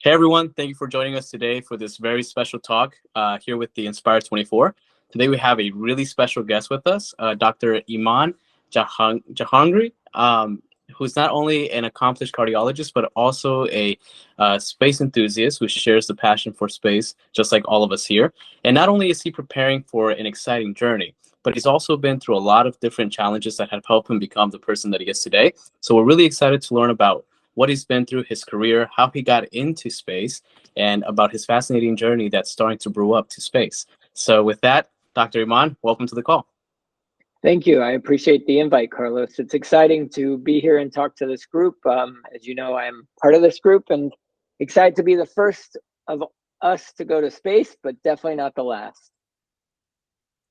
Hey everyone, thank you for joining us today for this very special talk here with the I24. Today we have a really special guest with us, Dr. Eiman Jahangir, who's not only an accomplished cardiologist, but also a space enthusiast who shares the passion for space, just like all of us here. And not only is he preparing for an exciting journey, but he's also been through a lot of different challenges that have helped him become the person that he is today. So we're really excited to learn about what he's been through, his career, how he got into space, and about his fascinating journey that's starting to brew up to space. So with that, Dr. Eiman, welcome to the call. Thank you. I appreciate the invite, Carlos. It's exciting to be here and talk to this group. As you know, I'm part of this group and excited to be the first of us to go to space, but definitely not the last.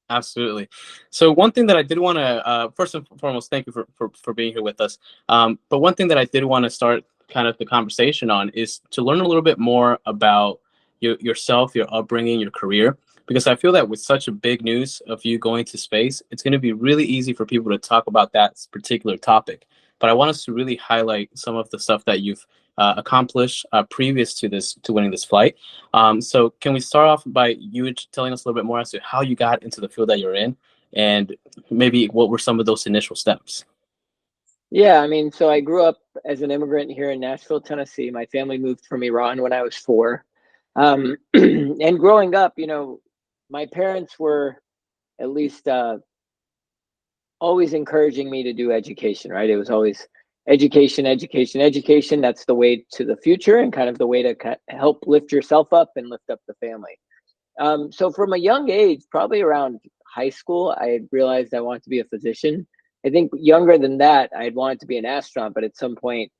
Absolutely. So one thing that I did want to, first and foremost, thank you for being here with us. But one thing that I did want to start kind of the conversation on is to learn a little bit more about yourself, your upbringing, your career, because I feel that with such a big news of you going to space, it's going to be really easy for people to talk about that particular topic. But I want us to really highlight some of the stuff that you've accomplished previous to winning this flight. So can we start off by you telling us a little bit more as to how you got into the field that you're in, and maybe what were some of those initial steps? Yeah, I mean, so I grew up as an immigrant here in Nashville, Tennessee. My family moved from Iran when I was 4. And growing up, my parents were at least always encouraging me to do education, right? It was always education, education, education. That's the way to the future and kind of the way to help lift yourself up and lift up the family. So from a young age, probably around high school, I had realized I wanted to be a physician. I think younger than that, I had wanted to be an astronaut, but at some point,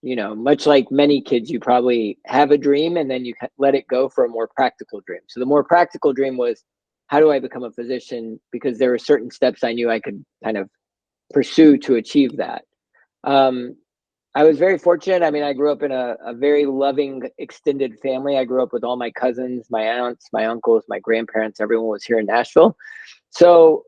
much like many kids, you probably have a dream and then you let it go for a more practical dream. So the more practical dream was, how do I become a physician? Because there were certain steps I knew I could kind of pursue to achieve that. I was very fortunate. I mean, I grew up in a very loving, extended family. I grew up with all my cousins, my aunts, my uncles, my grandparents. Everyone was here in Nashville. So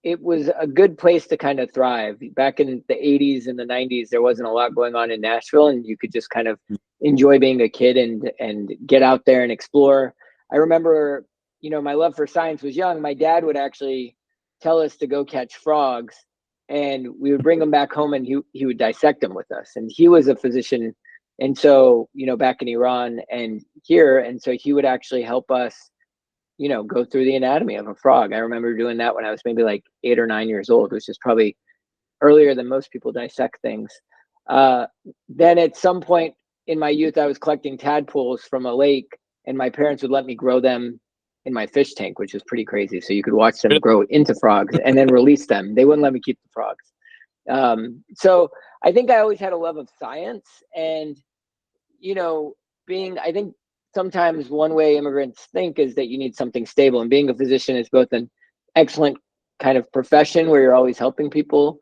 it was a good place to kind of thrive. Back in the 80s and the 90s, there wasn't a lot going on in Nashville, and you could just kind of enjoy being a kid and get out there and explore. I remember, my love for science was young. My dad would actually tell us to go catch frogs, and we would bring them back home, and he would dissect them with us. And he was a physician, and so, back in Iran and here, and so he would actually help us go through the anatomy of a frog. I remember doing that when I was maybe like 8 or 9 years old, which is probably earlier than most people dissect things. Then at some point in my youth, I was collecting tadpoles from a lake, and my parents would let me grow them in my fish tank, which was pretty crazy. So you could watch them grow into frogs and then release them. They wouldn't let me keep the frogs. So I think I always had a love of science, and, I think sometimes one way immigrants think is that you need something stable, and being a physician is both an excellent kind of profession where you're always helping people.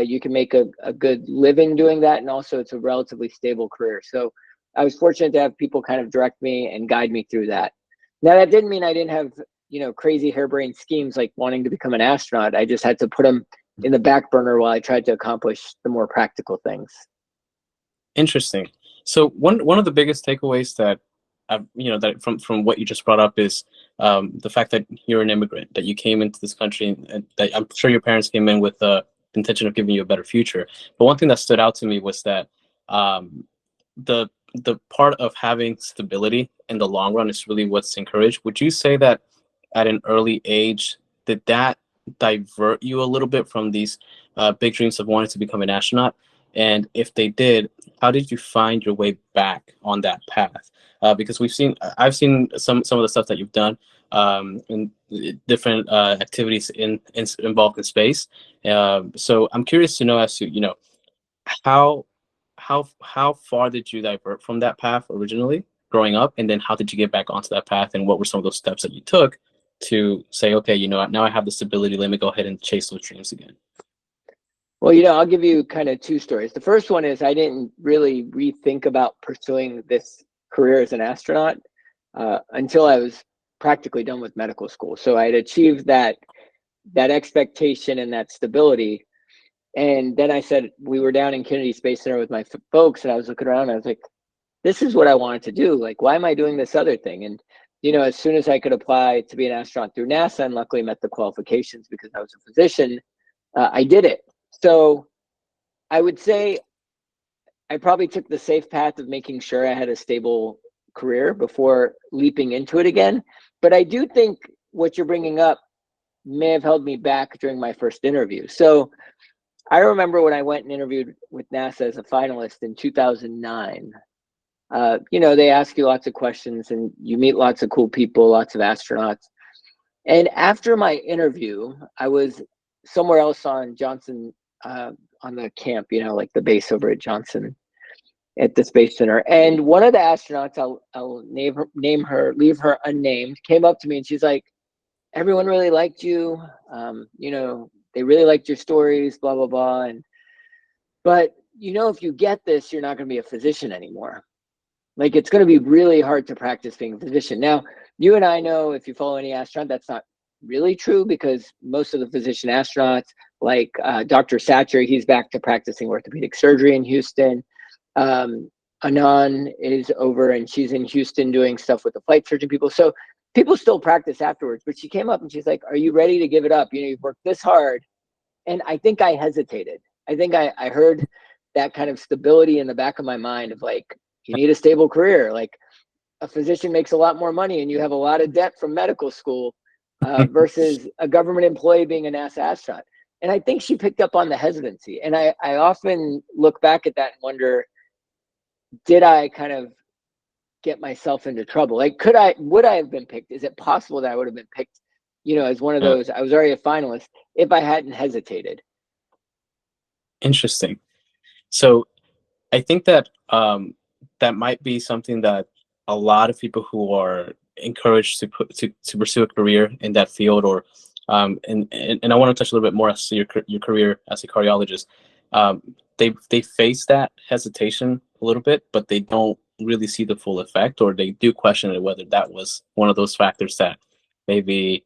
You can make a good living doing that, and also it's a relatively stable career. So I was fortunate to have people kind of direct me and guide me through that. Now, that didn't mean I didn't have, crazy harebrained schemes like wanting to become an astronaut. I just had to put them in the back burner while I tried to accomplish the more practical things. Interesting. So one of the biggest takeaways that that from what you just brought up is the fact that you're an immigrant, that you came into this country, and that I'm sure your parents came in with the intention of giving you a better future. But one thing that stood out to me was that the part of having stability in the long run is really what's encouraged. Would you say that at an early age, did that divert you a little bit from these big dreams of wanting to become an astronaut? And if they did, how did you find your way back on that path? Because I've seen some of the stuff that you've done in different activities involved in space. So I'm curious to know as to how far did you divert from that path originally growing up, and then how did you get back onto that path, and what were some of those steps that you took to say, okay, now I have the stability, let me go ahead and chase those dreams again? Well, I'll give you kind of 2 stories. The first one is I didn't really rethink about pursuing this career as an astronaut until I was practically done with medical school. So I had achieved that expectation and that stability. And then I said, we were down in Kennedy Space Center with my folks, and I was looking around, and I was like, this is what I wanted to do. Like, why am I doing this other thing? And, you know, as soon as I could apply to be an astronaut through NASA and luckily met the qualifications because I was a physician, I did it. So I would say I probably took the safe path of making sure I had a stable career before leaping into it again. But I do think what you're bringing up may have held me back during my first interview. So I remember when I went and interviewed with NASA as a finalist in 2009. You know, they ask you lots of questions and you meet lots of cool people, lots of astronauts. And after my interview, I was somewhere else on Johnson, on the camp, you know, like the base over at Johnson at the Space Center. And one of the astronauts, I'll name her, leave her unnamed, came up to me and she's like, everyone really liked you. You know, they really liked your stories, blah, blah, blah. But, you know, if you get this, you're not going to be a physician anymore. Like, it's going to be really hard to practice being a physician. Now, you and I know, if you follow any astronaut, that's not really true, because most of the physician astronauts, like Dr. Satcher, he's back to practicing orthopedic surgery in Houston. Anan is over and she's in Houston doing stuff with the flight surgeon people. So people still practice afterwards, but she came up and she's like, are you ready to give it up? You know, you've worked this hard. And I think I hesitated. I think I heard that kind of stability in the back of my mind of like, you need a stable career. Like, a physician makes a lot more money and you have a lot of debt from medical school versus a government employee being a NASA astronaut. And I think she picked up on the hesitancy. And I often look back at that and wonder, did I kind of get myself into trouble? Like, would I have been picked? Is it possible that I would have been picked, you know, as one of those, I was already a finalist, if I hadn't hesitated? Interesting. So I think that that might be something that a lot of people who are encouraged to pursue a career in that field, or and I want to touch a little bit more as to your career as a cardiologist. They face that hesitation a little bit, but they don't really see the full effect, or they do question whether that was one of those factors that maybe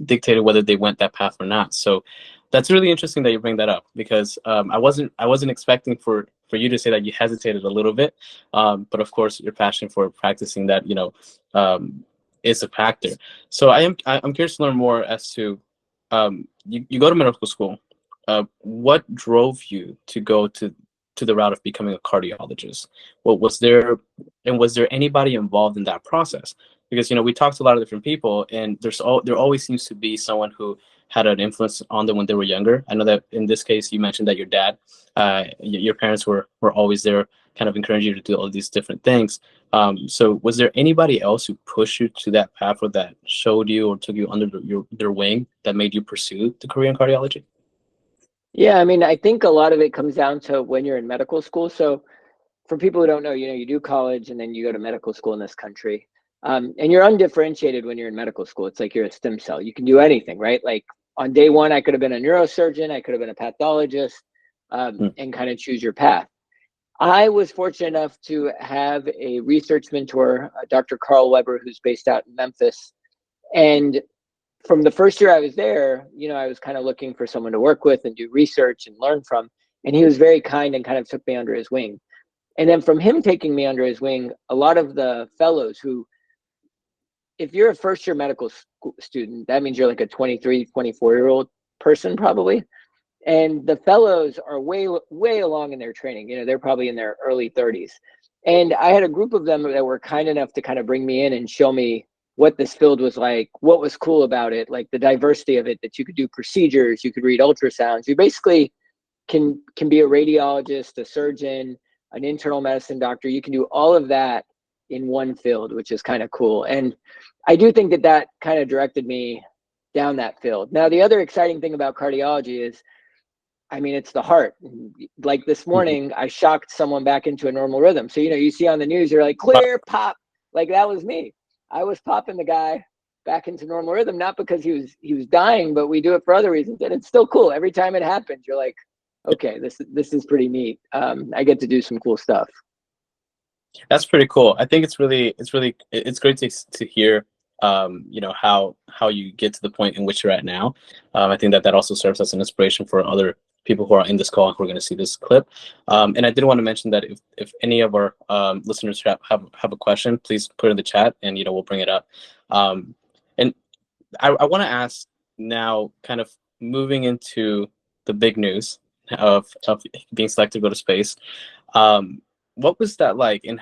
dictated whether they went that path or not. So that's really interesting that you bring that up, because I wasn't expecting for you to say that you hesitated a little bit, but of course your passion for practicing that, you know, is a factor. So I'm curious to learn more as to you go to medical school. What drove you to go to the route of becoming a cardiologist? What was there, and was there anybody involved in that process? Because, you know, we talked to a lot of different people, and there always seems to be someone who had an influence on them when they were younger. I know that in this case, you mentioned that your dad, your parents were always there, kind of encouraging you to do all these different things. So was there anybody else who pushed you to that path, or that showed you or took you under their wing, that made you pursue the career in cardiology? Yeah, I mean, I think a lot of it comes down to when you're in medical school. So for people who don't know, you know, you do college and then you go to medical school in this country. And you're undifferentiated when you're in medical school. It's like you're a stem cell. You can do anything, right? Like, on day one, I could have been a neurosurgeon, I could have been a pathologist, and kind of choose your path. I was fortunate enough to have a research mentor, Dr. Carl Weber, who's based out in Memphis. And from the first year I was there, you know, I was kind of looking for someone to work with and do research and learn from. And he was very kind and kind of took me under his wing. And then from him taking me under his wing, a lot of the fellows who, if you're a first year medical student, that means you're like a 23, 24-year-old person probably. And the fellows are way along in their training. You know, they're probably in their early 30s. And I had a group of them that were kind enough to kind of bring me in and show me what this field was like, what was cool about it, like the diversity of it, that you could do procedures, you could read ultrasounds. You basically can be a radiologist, a surgeon, an internal medicine doctor. You can do all of that in one field, which is kind of cool. And I do think that kind of directed me down that field. Now, the other exciting thing about cardiology is, I mean, it's the heart. Like this morning, I shocked someone back into a normal rhythm. So, you know, you see on the news, you're like, clear, pop. Like, that was me. I was popping the guy back into normal rhythm, not because he was dying, but we do it for other reasons. And it's still cool. Every time it happens, you're like, okay, this is pretty neat. I get to do some cool stuff. That's pretty cool. I think it's great to hear, you know, how you get to the point in which you're at now. I think that also serves as an inspiration for other people who are in this call who are going to see this clip. And I did want to mention that if any of our listeners have a question, please put it in the chat, and we'll bring it up. And I want to ask now, kind of moving into the big news of being selected to go to space. What was that like, and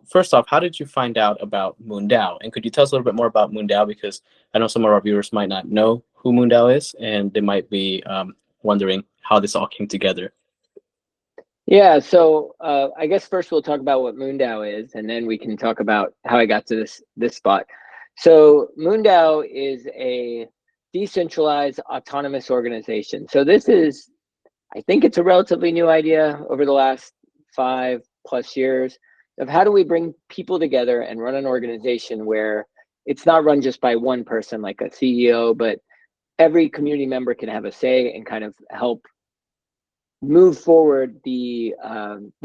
first off, how did you find out about Moondao? And could you tell us a little bit more about Moondao? Because I know some of our viewers might not know who Moondao is, and they might be wondering how this all came together. Yeah, so I guess first we'll talk about what Moondao is, and then we can talk about how I got to this spot. So Moondao is a decentralized autonomous organization. So this is, I think it's a relatively new idea over the last 5+ years of how do we bring people together and run an organization where it's not run just by one person like a CEO, but every community member can have a say and kind of help move forward the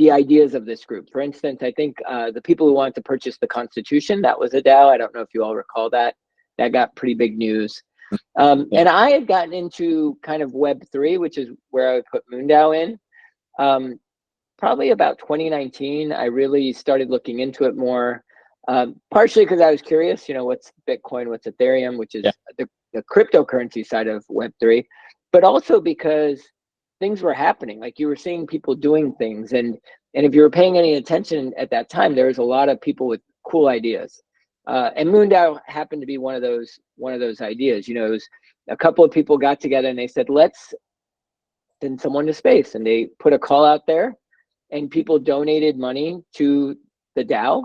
ideas of this group. For instance, I think the people who wanted to purchase the Constitution, that was a DAO. I don't know if you all recall that. That got pretty big news. And I had gotten into kind of Web3, which is where I would put Moondao in. Probably about 2019, I really started looking into it more, partially because I was curious, what's Bitcoin, what's Ethereum, which is the cryptocurrency side of Web3, but also because things were happening. Like you were seeing people doing things, and if you were paying any attention at that time, there was a lot of people with cool ideas. And Moondao happened to be one of those ideas. It was a couple of people got together and they said, let's send someone to space, and they put a call out there, and people donated money to the DAO.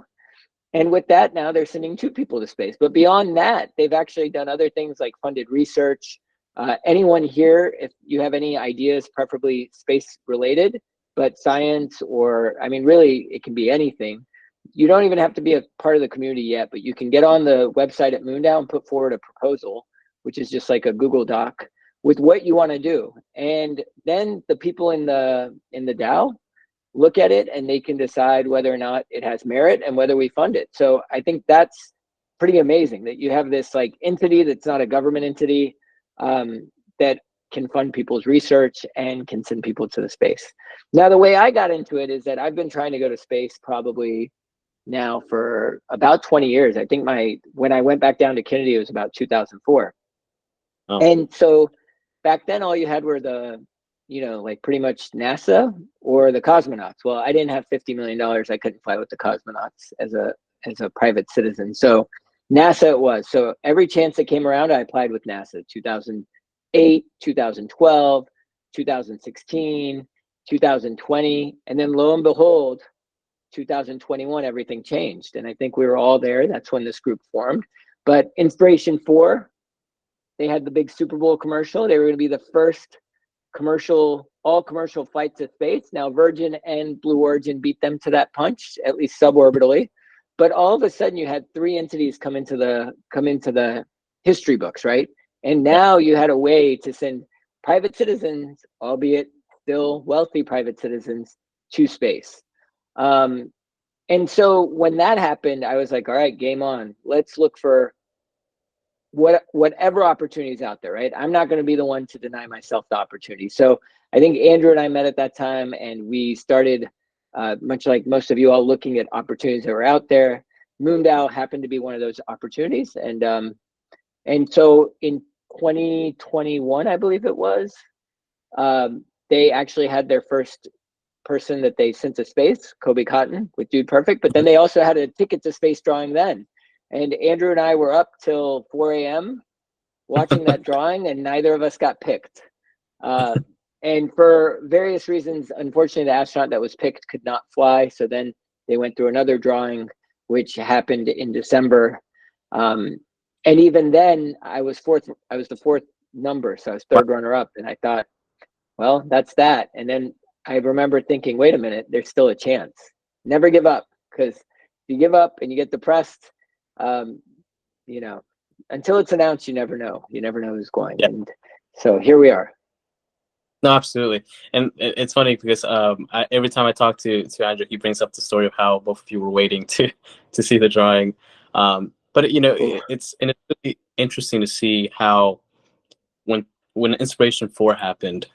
And with that, now they're sending 2 people to space. But beyond that, they've actually done other things like funded research. Anyone here, if you have any ideas, preferably space related, but science, or really it can be anything. You don't even have to be a part of the community yet, but you can get on the website at Moondao and put forward a proposal, which is just like a Google Doc with what you want to do. And then the people in the DAO look at it and they can decide whether or not it has merit and whether we fund it. So I think that's pretty amazing that you have this like entity that's not a government entity that can fund people's research and can send people to the space. Now, the way I got into it is that I've been trying to go to space probably now for about 20 years. I think when I went back down to Kennedy, it was about 2004. Oh. And so back then, all you had were the, like pretty much NASA or the cosmonauts. Well, I didn't have $50 million. I couldn't fly with the cosmonauts as a private citizen. So NASA it was. So every chance that came around, I applied with NASA. 2008, 2012, 2016, 2020. And then lo and behold, 2021, everything changed. And I think we were all there. That's when this group formed. But Inspiration 4, they had the big Super Bowl commercial. They were going to be the first all commercial flights to space. Now Virgin and Blue Origin beat them to that punch, at least suborbitally. But all of a sudden you had 3 entities come into the history books, right? And now you had a way to send private citizens, albeit still wealthy private citizens, to space. And so when that happened, I was like, all right, game on. Let's look for whatever opportunities out there, right? I'm not going to be the one to deny myself the opportunity. So I think Andrew and I met at that time, and we started, much like most of you all, looking at opportunities that were out there. Moondao happened to be one of those opportunities. And so in 2021, I believe it was, they actually had their first person that they sent to space, Kobe Cotton with Dude Perfect, but then they also had a ticket to space drawing then. And Andrew and I were up till 4 a.m. watching that drawing, and neither of us got picked. And for various reasons, unfortunately, the astronaut that was picked could not fly. So then they went through another drawing, which happened in December. And even then, I was the 4th number, so I was 3rd runner-up. And I thought, well, that's that. And then I remember thinking, wait a minute, there's still a chance. Never give up, because if you give up and you get depressed, until it's announced, you never know. You never know who's going. Yeah. And so here we are. No, absolutely. And it's funny because every time I talk to Andrew, he brings up the story of how both of you were waiting to see the drawing. But it's really interesting to see how when when Inspiration 4 happened,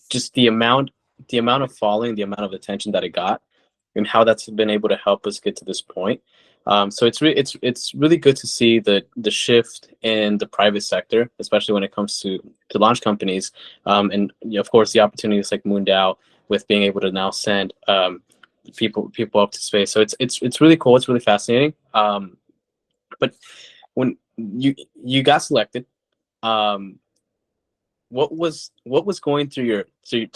just the amount of following, the amount of attention that it got, and how that's been able to help us get to this point. So it's really good to see the shift in the private sector, especially when it comes to launch companies, and of course the opportunities like Moondao with being able to now send people up to space. So it's really cool. It's really fascinating. But when you got selected, um, what was going through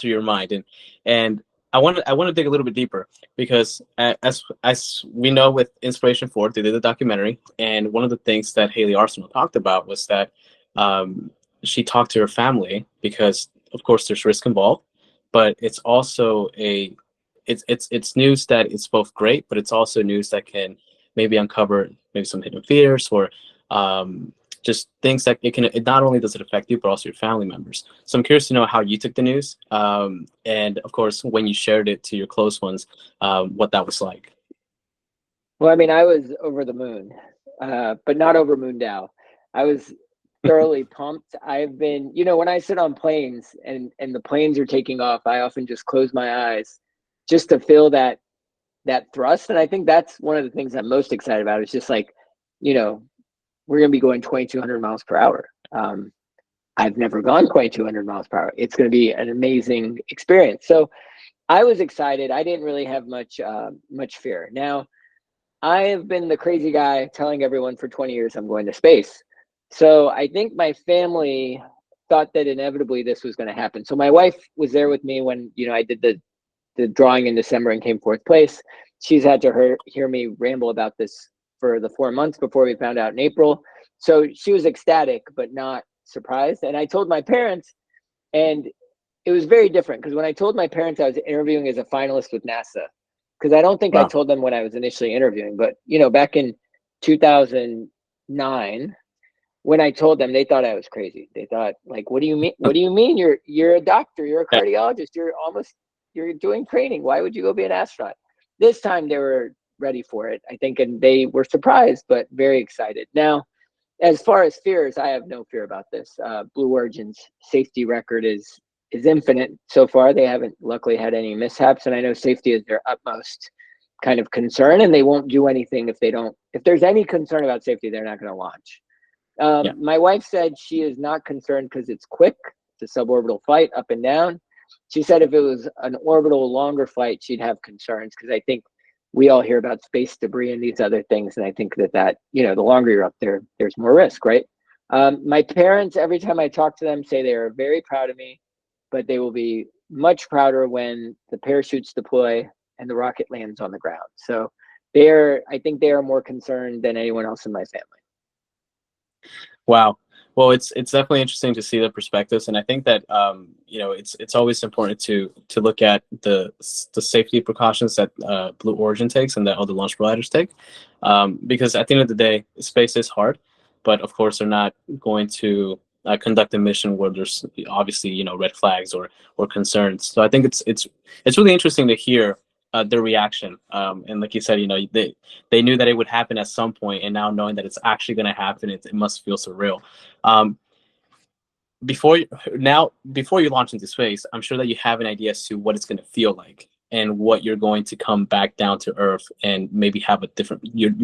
your mind, and I want to dig a little bit deeper, because as we know, with Inspiration 4, they did a documentary, and one of the things that Haley Arsenal talked about was that she talked to her family, because of course there's risk involved, but it's also it's news that it's both great, but it's also news that can maybe uncover maybe some hidden fears, or just things that it not only does it affect you, but also your family members. So I'm curious to know how you took the news, and of course, when you shared it to your close ones, what that was like. Well, I mean, I was over the moon, but not over Moondao. I was thoroughly pumped. I've been, when I sit on planes and the planes are taking off, I often just close my eyes just to feel that thrust. And I think that's one of the things I'm most excited about. It's just like, we're going to be going 2,200 miles per hour. I've never gone 2,200 miles per hour. It's going to be an amazing experience. So I was excited. I didn't really have much fear. Now, I have been the crazy guy telling everyone for 20 years I'm going to space. So I think my family thought that inevitably this was going to happen. So my wife was there with me when, I did the drawing in December and came fourth place. She's had to hear me ramble about this for the 4 months before we found out in April. So she was ecstatic, but not surprised. And I told my parents, and it was very different, because when I told my parents I was interviewing as a finalist with NASA, because I don't think I Wow. told them when I was initially interviewing, but back in 2009, when I told them, they thought I was crazy. They thought, like, what do you mean? What do you mean? You're a doctor, you're a cardiologist, you're doing training. Why would you go be an astronaut? This time they were ready for it, I think, and they were surprised, but very excited. Now, as far as fears, I have no fear about this. Blue Origin's safety record is infinite so far. They haven't luckily had any mishaps, and I know safety is their utmost kind of concern, and they won't do anything if there's any concern about safety, they're not going to launch. My wife said she is not concerned because it's quick. It's a suborbital flight up and down. She said if it was an orbital longer flight, she'd have concerns, because I think we all hear about space debris and these other things, and I think that the longer you're up there, there's more risk, right? My parents, every time I talk to them, say they are very proud of me, but they will be much prouder when the parachutes deploy and the rocket lands on the ground. So I think they are more concerned than anyone else in my family. Wow. Well, it's definitely interesting to see the perspectives, and I think that it's always important to look at the safety precautions that Blue Origin takes and that other launch providers take, because at the end of the day, space is hard, but of course they're not going to conduct a mission where there's obviously red flags or concerns. So I think it's really interesting to hear their reaction, and like you said, they knew that it would happen at some point, and now knowing that it's actually going to happen, it must feel surreal. Before you launch into space, I'm sure that you have an idea as to what it's going to feel like, and what you're going to come back down to Earth, and maybe have a different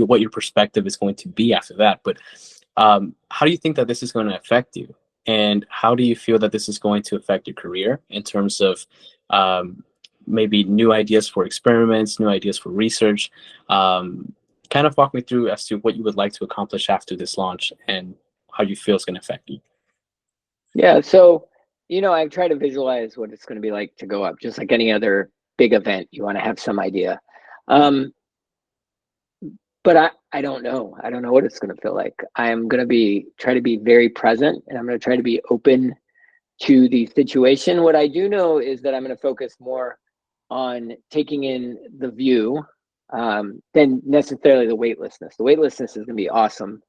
what your perspective is going to be after that. But how do you think that this is going to affect you, and how do you feel that this is going to affect your career in terms of maybe new ideas for experiments, new ideas for research? Kind of walk me through as to what you would like to accomplish after this launch, and how you feel it's going to affect you. Yeah, so I try to visualize what it's going to be like to go up, just like any other big event. You want to have some idea, but I don't know. I don't know what it's going to feel like. I am going to try to be very present, and I'm going to try to be open to the situation. What I do know is that I'm going to focus more on taking in the view than necessarily the weightlessness. The weightlessness is going to be awesome.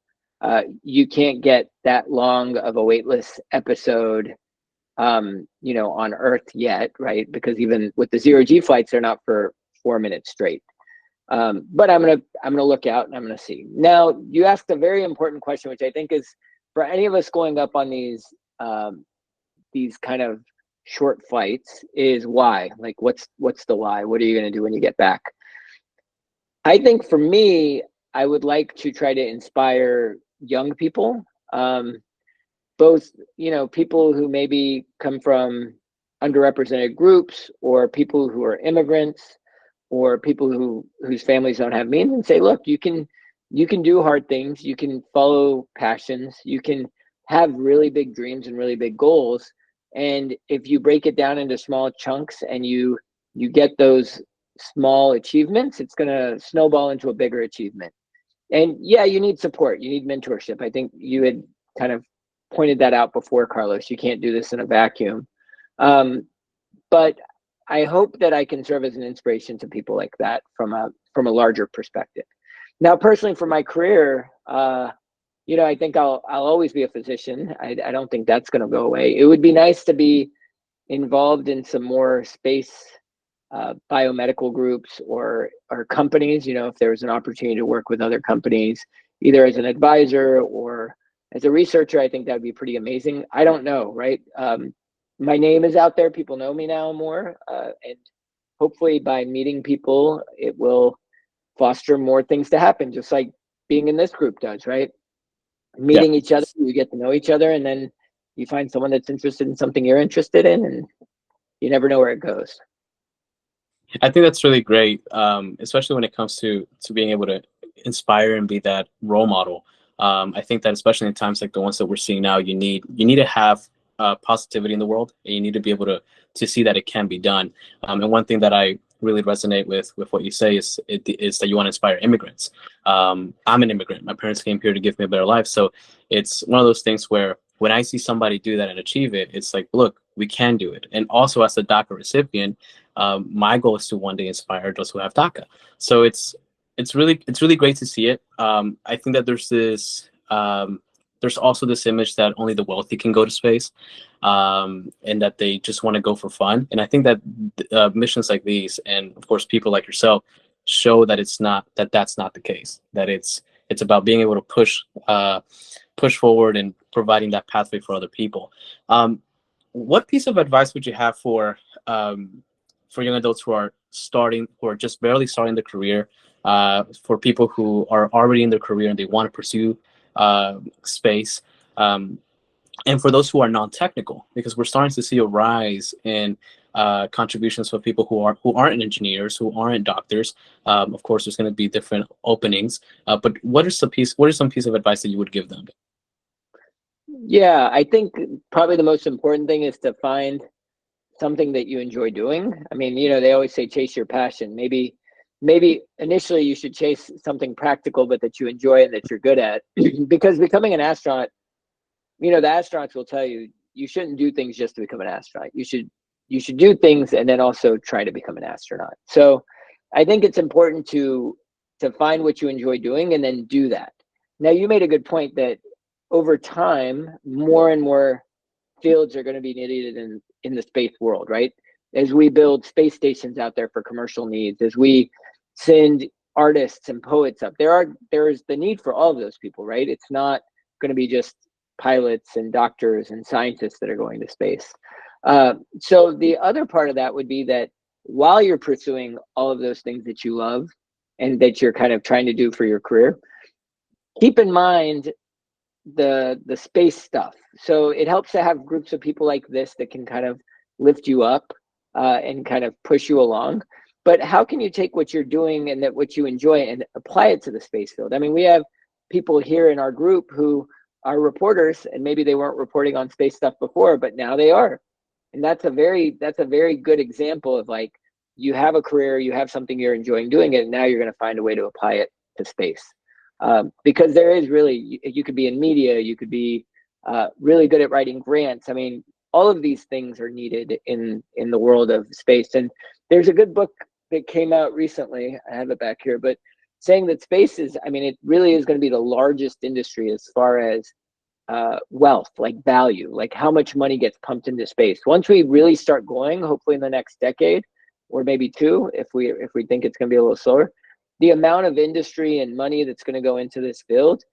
You can't get that long of a weightless episode, on Earth yet, right? Because even with the 0G flights, they're not for 4 minutes straight. But I'm gonna look out, and I'm gonna see. Now, you asked a very important question, which I think is for any of us going up on these these kind of short flights is why. Like, what's the why? What are you going to do when you get back? I think for me, I would like to try to inspire young people, both, people who maybe come from underrepresented groups, or people who are immigrants, or people whose families don't have means, and say, look, you can do hard things, you can follow passions, you can have really big dreams and really big goals, and if you break it down into small chunks and you get those small achievements, it's going to snowball into a bigger achievement. And yeah, you need support, you need mentorship. I think you had kind of pointed that out before, Carlos. You can't do this in a vacuum. But I hope that I can serve as an inspiration to people like that from a larger perspective. Now, personally, for my career, I think I'll always be a physician. I don't think that's going to go away. It would be nice to be involved in some more space biomedical groups or companies. If there was an opportunity to work with other companies, either as an advisor or as a researcher, I think that would be pretty amazing. I don't know, right? My name is out there. People know me now more. And hopefully by meeting people, it will foster more things to happen, just like being in this group does, right? Meeting each other, you get to know each other, and then you find someone that's interested in something you're interested in, and you never know where it goes. I think that's really great, especially when it comes to being able to inspire and be that role model. I think that especially in times like the ones that we're seeing now, you need to have positivity in the world, and you need to be able to see that it can be done. And one thing that I really resonate with what you say is that you want to inspire immigrants. I'm an immigrant. My parents came here to give me a better life. So it's one of those things where when I see somebody do that and achieve it, it's like, look, we can do it. And also as a DACA recipient, my goal is to one day inspire those who have DACA. So it's really great to see it. I think that there's also this image that only the wealthy can go to space, and that they just want to go for fun. And I think that missions like these, and of course people like yourself, show that that's not the case. That it's about being able to push forward and providing that pathway for other people. What piece of advice would you have for young adults who are just barely starting their career, for people who are already in their career and they want to pursue space, and for those who are non-technical, because we're starting to see a rise in contributions for people who aren't engineers, who aren't doctors. Of course, there's going to be different openings, but what are some piece of advice that you would give them? Yeah, I think probably the most important thing is to find something that you enjoy doing. I mean, they always say chase your passion. Maybe initially you should chase something practical, but that you enjoy and that you're good at. Because becoming an astronaut, the astronauts will tell you, you shouldn't do things just to become an astronaut. You should do things and then also try to become an astronaut. So I think it's important to find what you enjoy doing and then do that. Now, you made a good point that over time, more and more fields are going to be needed in the space world, right? As we build space stations out there for commercial needs, as we send artists and poets up, there's the need for all of those people, right? It's not going to be just pilots and doctors and scientists that are going to space. So the other part of that would be that while you're pursuing all of those things that you love and that you're kind of trying to do for your career, keep in mind the space stuff. So it helps to have groups of people like this that can kind of lift you up and kind of push you along. But how can you take what you're doing and what you enjoy and apply it to the space field? I mean, we have people here in our group who are reporters, and maybe they weren't reporting on space stuff before, but now they are. And that's a very good example of, like, you have a career, you have something you're enjoying doing it, and now you're going to find a way to apply it to space. Because there is really, you could be in media, you could be really good at writing grants. I mean, all of these things are needed in the world of space. And there's a good book that came out recently, I have it back here, but saying that space is, I mean, it really is going to be the largest industry as far as wealth, like value, like how much money gets pumped into space. Once we really start going, hopefully in the next decade, or maybe two, if we think it's going to be a little slower, the amount of industry and money that's going to go into this field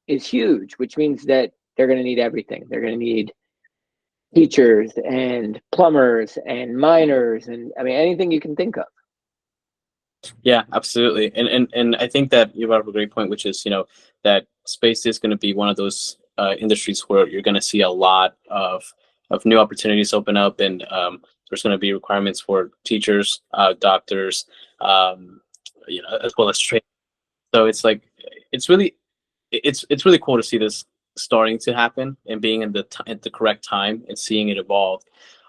is huge, which means that they're going to need everything. They're going to need teachers and plumbers and miners, and I mean, anything you can think of. Yeah, absolutely. And I think that you brought up a great point, which is, that space is going to be one of those industries where you're going to see a lot of new opportunities open up, and there's going to be requirements for teachers, doctors, as well as training. So it's like it's really cool to see this starting to happen and being at the correct time and seeing it evolve.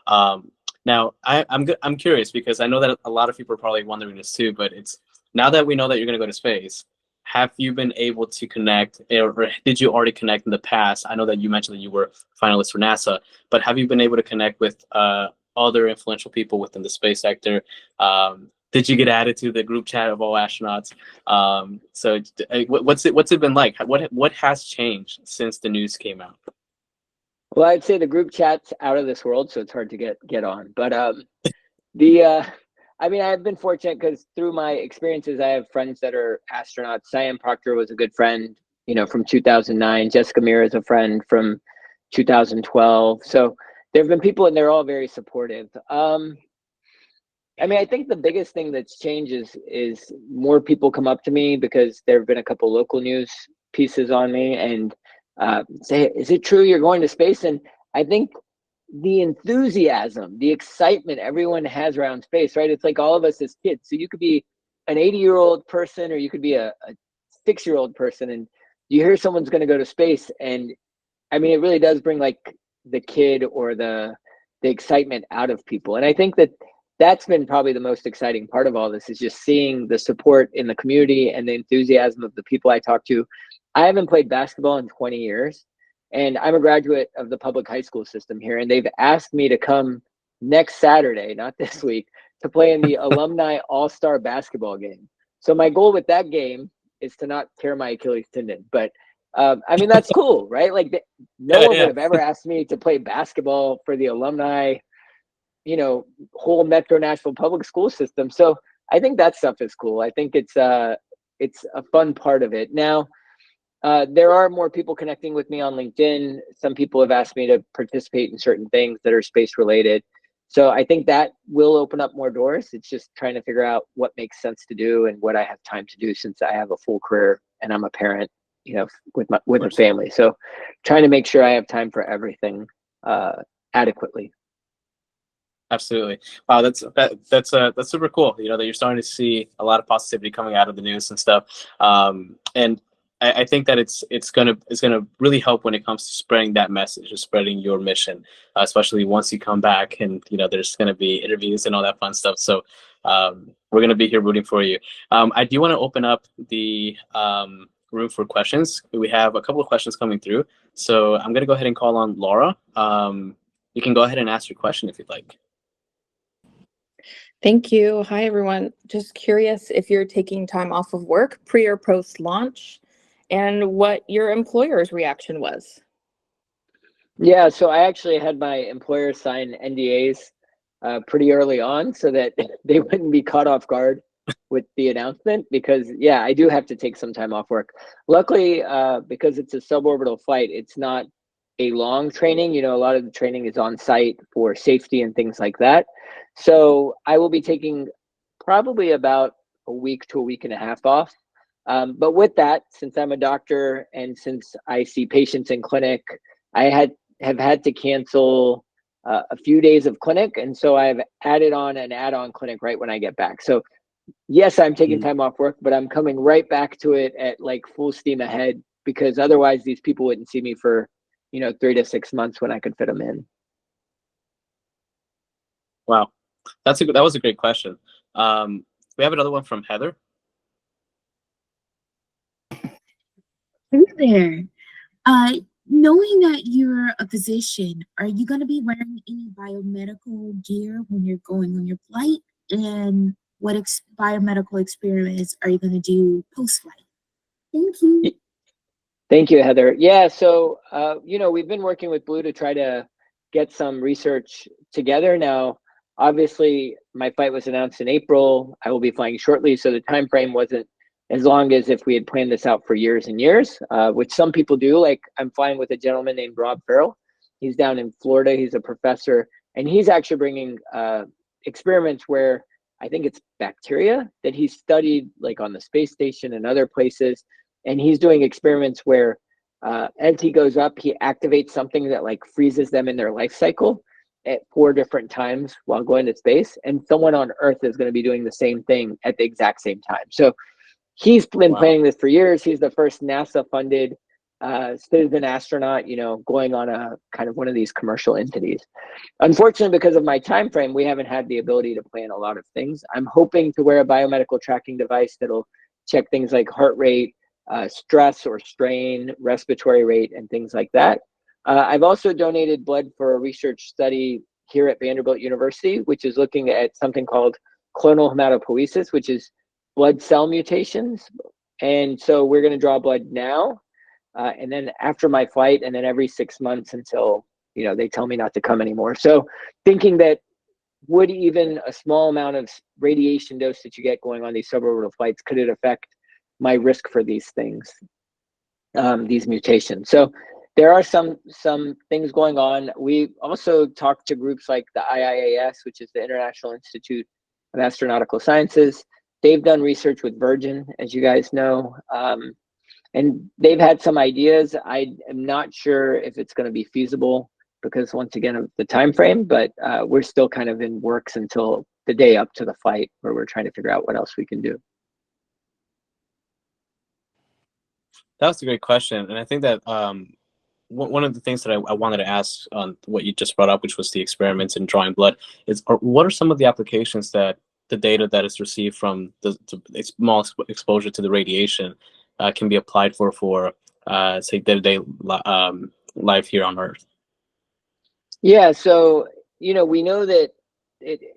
Now, I'm curious because I know that a lot of people are probably wondering this too. But it's now that we know that you're going to go to space, have you been able to connect, or did you already connect in the past? I know that you mentioned that you were finalist for NASA, but have you been able to connect with other influential people within the space sector? Did you get added to the group chat of all astronauts? So what's it been like? What has changed since the news came out? Well, I'd say the group chat's out of this world, so it's hard to get on. But the I mean, I've been fortunate because through my experiences, I have friends that are astronauts. Sian Proctor was a good friend, from 2009. Jessica Meir is a friend from 2012. So there have been people, and they're all very supportive. I mean, I think the biggest thing that's changed is more people come up to me because there have been a couple local news pieces on me and say, "Is it true you're going to space?" And I think the enthusiasm, the excitement everyone has around space, right? It's like all of us as kids. So you could be an 80-year-old person, or you could be a 6-year-old person, and you hear someone's going to go to space, and I mean, it really does bring like the kid or the excitement out of people. And I think that's been probably the most exciting part of all this, is just seeing the support in the community and the enthusiasm of the people I talk to. I haven't played basketball in 20 years, and I'm a graduate of the public high school system here, and they've asked me to come next Saturday, not this week, to play in the alumni all-star basketball game. So my goal with that game is to not tear my Achilles tendon, but I mean, that's cool, right? Like no one would have ever asked me to play basketball for the alumni, whole Metro Nashville public school system. So I think that stuff is cool. I think it's a fun part of it. Now, there are more people connecting with me on LinkedIn. Some people have asked me to participate in certain things that are space related. So I think that will open up more doors. It's just trying to figure out what makes sense to do and what I have time to do, since I have a full career and I'm a parent, with a family. So trying to make sure I have time for everything adequately. Absolutely. Wow, that's super cool. That you're starting to see a lot of positivity coming out of the news and stuff. And I think that it's gonna really help when it comes to spreading that message, or spreading your mission, especially once you come back and there's gonna be interviews and all that fun stuff. So we're gonna be here rooting for you. I do want to open up the room for questions. We have a couple of questions coming through, so I'm gonna go ahead and call on Laura. You can go ahead and ask your question if you'd like. Thank you. Hi, everyone. Just curious if you're taking time off of work pre or post launch, and what your employer's reaction was. Yeah, so I actually had my employer sign NDAs pretty early on so that they wouldn't be caught off guard with the announcement, because yeah, I do have to take some time off work. Luckily, because it's a suborbital flight, it's not a long training. A lot of the training is on site for safety and things like that. So I will be taking probably about a week to a week and a half off. But with that, since I'm a doctor and since I see patients in clinic, I have had to cancel a few days of clinic. And so I've added on an add-on clinic right when I get back. So yes, I'm taking time off work, but I'm coming right back to it at like full steam ahead, because otherwise these people wouldn't see me for 3 to 6 months when I could fit them in. Wow, that was a great question. We have another one from Heather. Hey there. Knowing that you're a physician, are you going to be wearing any biomedical gear when you're going on your flight? And what biomedical experiments are you going to do post-flight? Thank you. Thank you, Heather. Yeah, so, we've been working with Blue to try to get some research together. Now, obviously, my flight was announced in April. I will be flying shortly, so the time frame wasn't as long as if we had planned this out for years and years, which some people do. Like, I'm flying with a gentleman named Rob Farrell, He's down in Florida. He's a professor, and he's actually bringing experiments where I think it's bacteria that he studied like on the space station and other places. And he's doing experiments where as he goes up, he activates something that like freezes them in their life cycle at 4 different times while going to space. And someone on Earth is going to be doing the same thing at the exact same time. So he's been planning this for years. He's the first NASA funded citizen astronaut, you know, going on a kind of one of these commercial entities. Unfortunately, because of my time frame, we haven't had the ability to plan a lot of things. I'm hoping to wear a biomedical tracking device that'll check things like heart rate, stress or strain, respiratory rate, and things like that. I've also donated blood for a research study here at Vanderbilt University, which is looking at something called clonal hematopoiesis, which is blood cell mutations. And so we're going to draw blood now, and then after my flight, and then every 6 months until, you know, they tell me not to come anymore. So thinking that would even a small amount of radiation dose that you get going on these suborbital flights, could it affect my risk for these things, these mutations? So there are some things going on. We also talked to groups like the IIAS, which is the International Institute of Astronautical Sciences. They've done research with Virgin, as you guys know, and they've had some ideas. I am not sure if it's going to be feasible because, once again, of the time frame, but we're still kind of in works until the day up to the flight, where we're trying to figure out what else we can do. That was a great question. And I think that one of the things that I wanted to ask on what you just brought up, which was the experiments in drawing blood, is what are some of the applications that the data that is received from the small exposure to the radiation can be applied for say, day-to-day life here on Earth? Yeah, so, you know, we know that,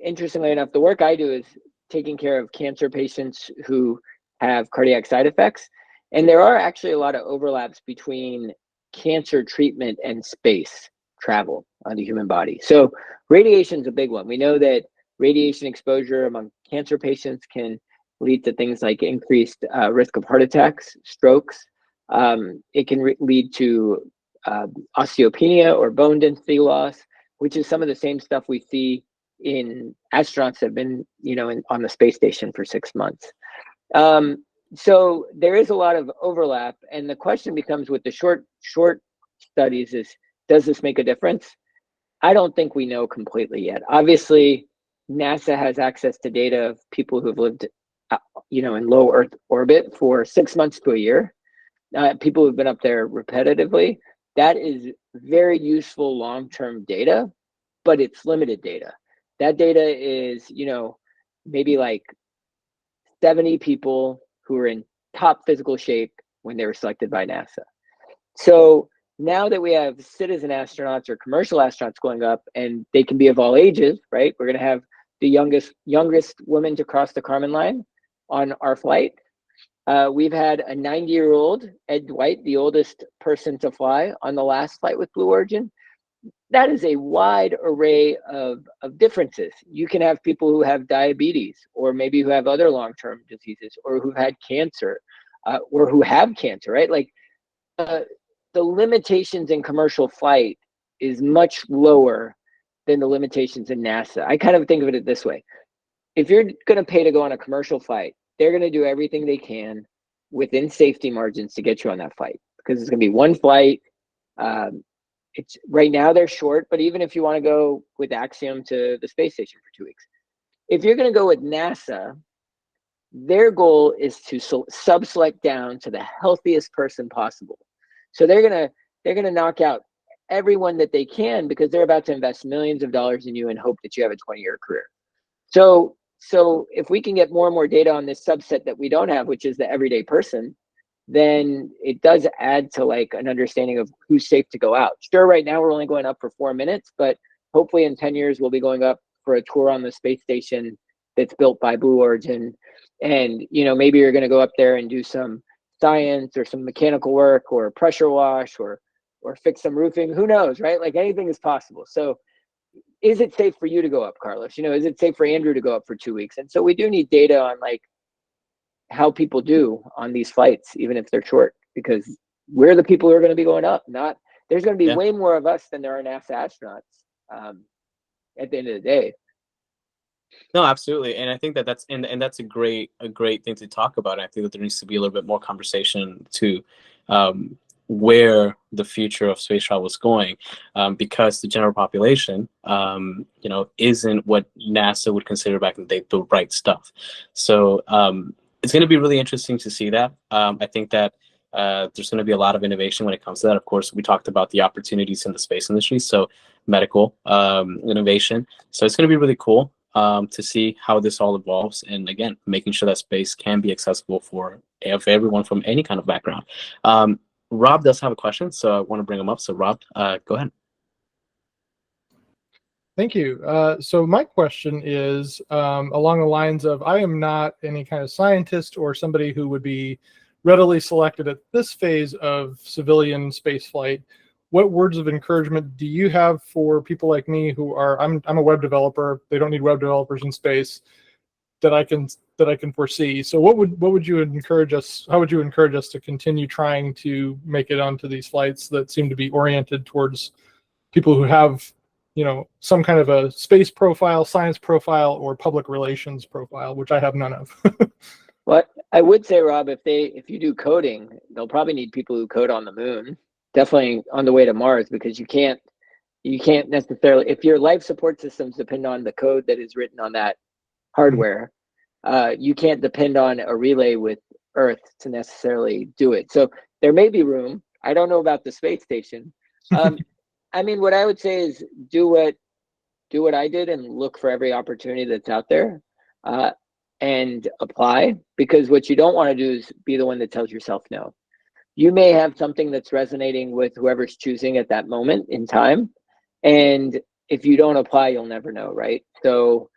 interestingly enough, the work I do is taking care of cancer patients who have cardiac side effects. And there are actually a lot of overlaps between cancer treatment and space travel on the human body. So radiation is a big one. We know that radiation exposure among cancer patients can lead to things like increased risk of heart attacks, strokes. It can lead to osteopenia or bone density loss, which is some of the same stuff we see in astronauts that have been, you know, on the space station for 6 months. So there is a lot of overlap, and the question becomes with the short studies is, does this make a difference? I don't think we know completely yet. Obviously, NASA has access to data of people who've lived, you know, in low Earth orbit for 6 months to a year. People who've been up there repetitively. That is very useful long-term data, but it's limited data. That data is, you know, maybe like 70 people who were in top physical shape when they were selected by NASA. So now that we have citizen astronauts or commercial astronauts going up, and they can be of all ages, right? We're going to have the youngest woman to cross the Kármán line on our flight. We've had a 90-year-old, Ed Dwight, the oldest person to fly on the last flight with Blue Origin. That is a wide array of differences. You can have people who have diabetes, or maybe who have other long-term diseases, or who've had cancer, or who have cancer, right? Like the limitations in commercial flight is much lower than the limitations in NASA. I kind of think of it this way. If you're going to pay to go on a commercial flight, they're going to do everything they can within safety margins to get you on that flight, because it's going to be one flight. It's right now they're short, but even if you want to go with Axiom to the space station for 2 weeks, if you're going to go with NASA, their goal is to sub-select down to the healthiest person possible. So they're going to knock out everyone that they can, because they're about to invest millions of dollars in you and hope that you have a 20-year career. So if we can get more and more data on this subset that we don't have, which is the everyday person, then it does add to like an understanding of who's safe to go out. Sure, right now we're only going up for 4 minutes, but hopefully in 10 years we'll be going up for a tour on the space station that's built by Blue Origin. And, you know, maybe you're going to go up there and do some science or some mechanical work or pressure wash or fix some roofing. Who knows, right? Like anything is possible. So is it safe for you to go up, Carlos? You know, is it safe for Andrew to go up for 2 weeks? And so we do need data on like how people do on these flights, even if they're short, because we're the people who are going to be going up, not there's going to be Yeah. way more of us than there are NASA astronauts at the end of the day. No, absolutely, and I think that that's a great thing to talk about. I think that there needs to be a little bit more conversation to where the future of space travel is going, because the general population, isn't what NASA would consider back in the day the right stuff. So it's going to be really interesting to see that. I think that there's going to be a lot of innovation when it comes to that. Of course, we talked about the opportunities in the space industry, so medical innovation. So it's going to be really cool to see how this all evolves, and again, making sure that space can be accessible for everyone from any kind of background. Rob does have a question, so I want to bring him up. So Rob, go ahead. Thank you. So my question is along the lines of, I am not any kind of scientist or somebody who would be readily selected at this phase of civilian spaceflight. What words of encouragement do you have for people like me who are, I'm a web developer. They don't need web developers in space that I can foresee. So what would you encourage us? How would you encourage us to continue trying to make it onto these flights that seem to be oriented towards people who have, some kind of a space profile, science profile, or public relations profile, which I have none of. Well, I would say, Rob, if you do coding, they'll probably need people who code on the moon. Definitely on the way to Mars, because you can't necessarily, if your life support systems depend on the code that is written on that hardware, you can't depend on a relay with Earth to necessarily do it. So there may be room. I don't know about the space station. I mean, what I would say is do what I did and look for every opportunity that's out there, and apply, because what you don't want to do is be the one that tells yourself no. You may have something that's resonating with whoever's choosing at that moment in time, and if you don't apply, you'll never know, right? So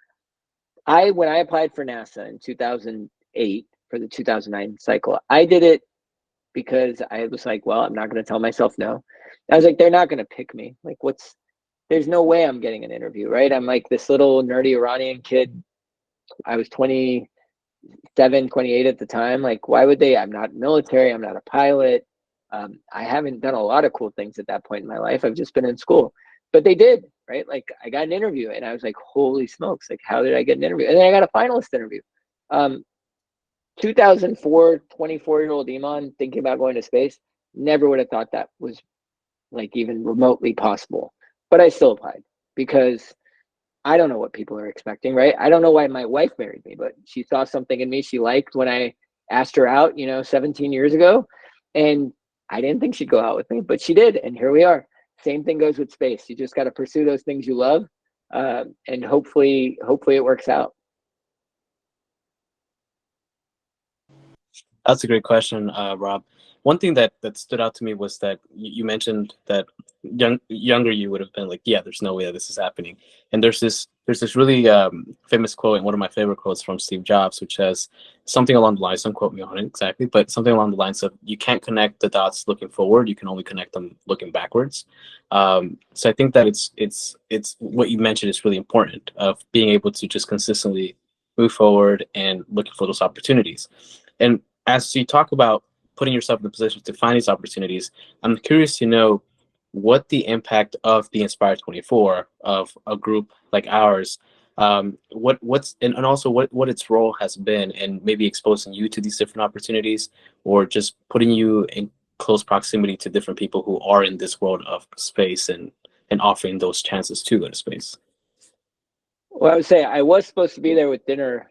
when I applied for NASA in 2008 for the 2009 cycle, I did it because I was like, well, I'm not going to tell myself no. I was like, they're not going to pick me. Like, there's no way I'm getting an interview, right? I'm like this little nerdy Iranian kid. I was 27, 28 at the time. Like, why would they? I'm not military. I'm not a pilot. I haven't done a lot of cool things at that point in my life. I've just been in school. But they did, right? Like, I got an interview, and I was like, holy smokes, like, how did I get an interview? And then I got a finalist interview. 2004, 24-year-old Eiman thinking about going to space, never would have thought that was like even remotely possible. But I still applied because I don't know what people are expecting, right? I don't know why my wife married me, but she saw something in me she liked when I asked her out, 17 years ago. And I didn't think she'd go out with me, but she did. And here we are. Same thing goes with space. You just got to pursue those things you love, and hopefully it works out. That's a great question, Rob. One thing that stood out to me was that you mentioned that younger you would have been like, yeah, there's no way that this is happening. And there's this really famous quote, and one of my favorite quotes from Steve Jobs, which says something along the lines, don't quote me on it exactly, but something along the lines of, you can't connect the dots looking forward, you can only connect them looking backwards. So I think that it's what you mentioned is really important, of being able to just consistently move forward and looking for those opportunities. And as you talk about putting yourself in the position to find these opportunities, I'm curious to know what the impact of the Inspire 24, of a group like ours, what's and also what its role has been, and maybe exposing you to these different opportunities, or just putting you in close proximity to different people who are in this world of space, and offering those chances to go to space. Well, I would say I was supposed to be there with dinner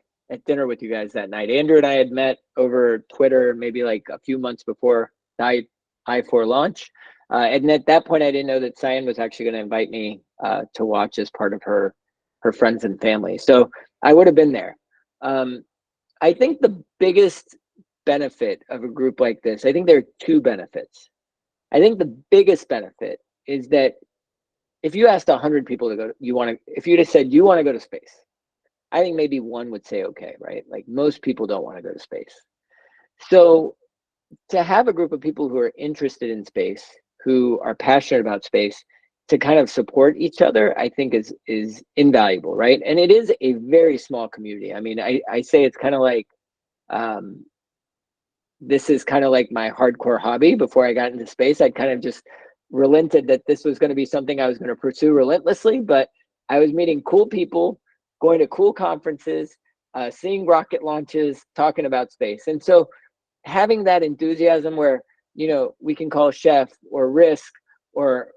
with you guys that night. Andrew and I had met over Twitter maybe like a few months before the I24 launch. And at that point, I didn't know that Cyan was actually going to invite me to watch as part of her friends and family. So I would have been there. I think the biggest benefit of a group like this, I think there are two benefits. I think the biggest benefit is that if you asked 100 people to go, if you just said, you want to go to space, I think maybe one would say, okay, right? Like, most people don't want to go to space. So to have a group of people who are interested in space, who are passionate about space, to kind of support each other, I think is invaluable, right? And it is a very small community. I mean, I say it's kind of like, this is kind of like my hardcore hobby. Before I got into space, I'd kind of just relented that this was going to be something I was going to pursue relentlessly, but I was meeting cool people, going to cool conferences, seeing rocket launches, talking about space. And so having that enthusiasm where, you know, we can call Chef or Risk or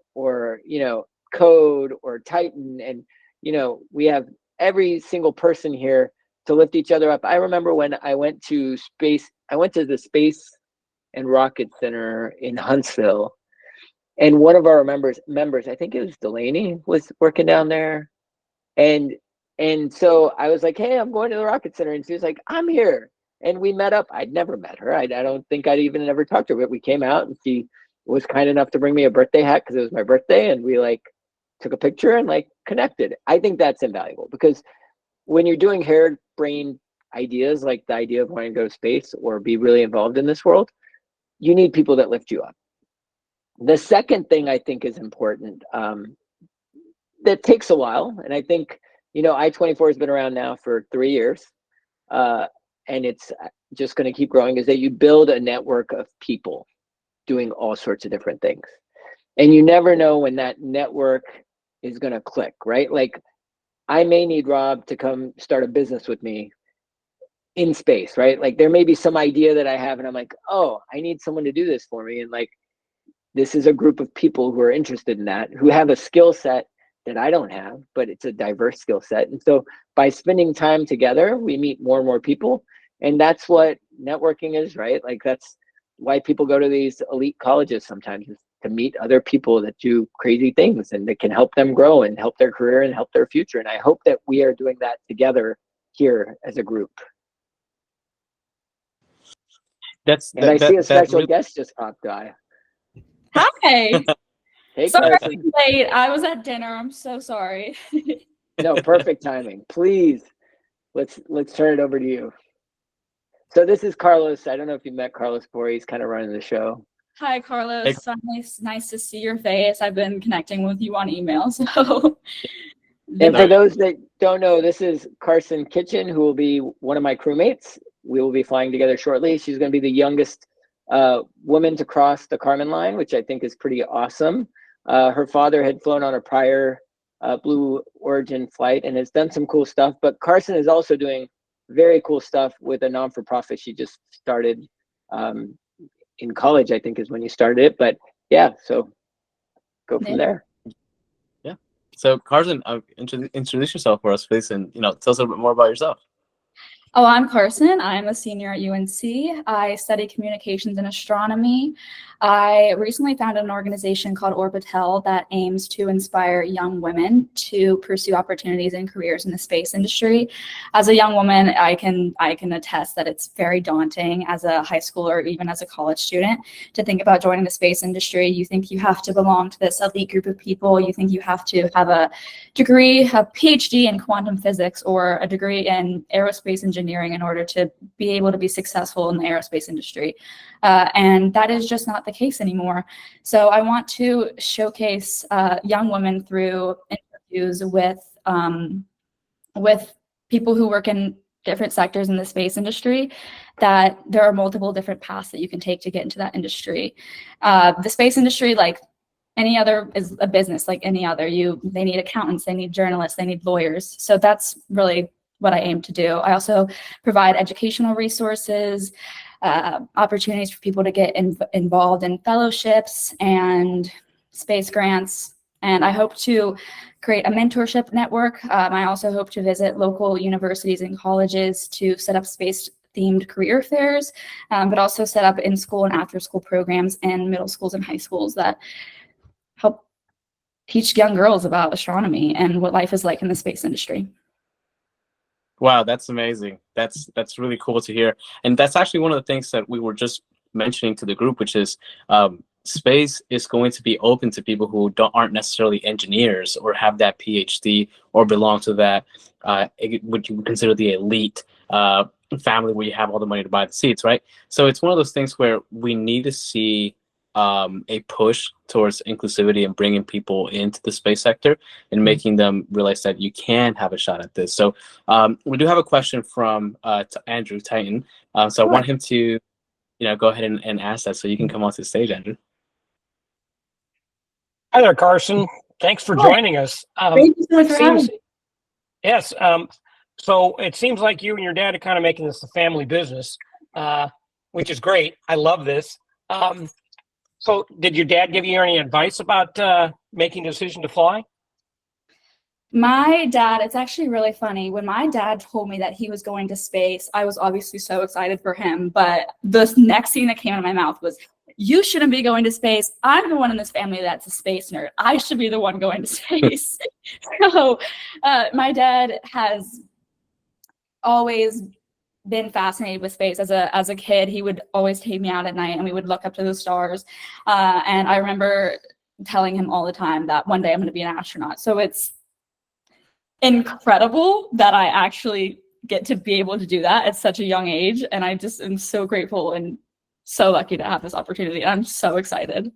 you know, Code or Titan, and, you know, we have every single person here to lift each other up. I remember when I went to the Space and Rocket Center in Huntsville, and one of our members, I think it was Delaney, was working down there. And so I was like, hey, I'm going to the Rocket Center. And she was like, I'm here. And we met up. I'd never met her. I don't think I'd even ever talked to her, but we came out and she was kind enough to bring me a birthday hat because it was my birthday. And we like took a picture and like connected. I think that's invaluable because when you're doing hair brain ideas, like the idea of wanting to go to space or be really involved in this world, you need people that lift you up. The second thing I think is important, that takes a while. And I think, you know, I24 has been around now for 3 years, and it's just going to keep growing, is that you build a network of people doing all sorts of different things. And you never know when that network is going to click, right? Like I may need Rob to come start a business with me in space, right? Like there may be some idea that I have and I'm like, oh, I need someone to do this for me. And like, this is a group of people who are interested in that, who have a skill set that I don't have, but it's a diverse skill set. And so by spending time together, we meet more and more people. And that's what networking is, right? Like that's why people go to these elite colleges sometimes, is to meet other people that do crazy things and that can help them grow and help their career and help their future. And I hope that we are doing that together here as a group. I see a special guest just popped by. Hi. Hey, sorry Carson. I'm late. I was at dinner. I'm so sorry. No, perfect timing. Please, let's turn it over to you. So this is Carlos. I don't know if you met Carlos before. He's kind of running the show. Hi, Carlos. Nice to see your face. I've been connecting with you on email. So. And for those that don't know, this is Karsen Kitchen, who will be one of my crewmates. We will be flying together shortly. She's going to be the youngest woman to cross the Kármán line, which I think is pretty awesome. Her father had flown on a prior Blue Origin flight and has done some cool stuff. But Karsen is also doing very cool stuff with a non-for-profit she just started in college, I think is when you started it. But yeah, so go from there. Yeah. So Karsen, introduce yourself for us, please, and tell us a little bit more about yourself. Oh, I'm Karsen. I'm a senior at UNC. I study communications and astronomy. I recently founded an organization called Orbitel that aims to inspire young women to pursue opportunities and careers in the space industry. As a young woman, I can attest that it's very daunting as a high schooler or even as a college student to think about joining the space industry. You think you have to belong to this elite group of people. You think you have to have a degree, a PhD in quantum physics or a degree in aerospace engineering in order to be able to be successful in the aerospace industry. And that is just not the case anymore. So I want to showcase young women through interviews with people who work in different sectors in the space industry, that there are multiple different paths that you can take to get into that industry. The space industry, like any other, is a business like any other. They need accountants, they need journalists, they need lawyers. So that's really what I aim to do. I also provide educational resources, opportunities for people to get involved in fellowships and space grants. And I hope to create a mentorship network. I also hope to visit local universities and colleges to set up space-themed career fairs, but also set up in-school and after-school programs in middle schools and high schools that help teach young girls about astronomy and what life is like in the space industry. Wow, that's amazing. That's really cool to hear. And that's actually one of the things that we were just mentioning to the group, which is space is going to be open to people who aren't necessarily engineers or have that PhD or belong to that what you would consider the elite family where you have all the money to buy the seats, right? So it's one of those things where we need to see a push towards inclusivity and bringing people into the space sector and making them realize that you can have a shot at this. So we do have a question from Andrew Titan. So I want him to, go ahead and ask that. So you can come onto the stage, Andrew. Hi there, Carson. Thanks for Hi. joining us. Thank you so much for having me. Yes. So it seems like you and your dad are kind of making this a family business, which is great. I love this. So did your dad give you any advice about making a decision to fly? My dad, it's actually really funny. When my dad told me that he was going to space, I was obviously so excited for him. But the next thing that came out of my mouth was, you shouldn't be going to space. I'm the one in this family that's a space nerd. I should be the one going to space. So my dad has always been fascinated with space. As a kid, he would always take me out at night and we would look up to the stars. And I remember telling him all the time that one day I'm going to be an astronaut. So it's incredible that I actually get to be able to do that at such a young age. And I just am so grateful and so lucky to have this opportunity. I'm so excited.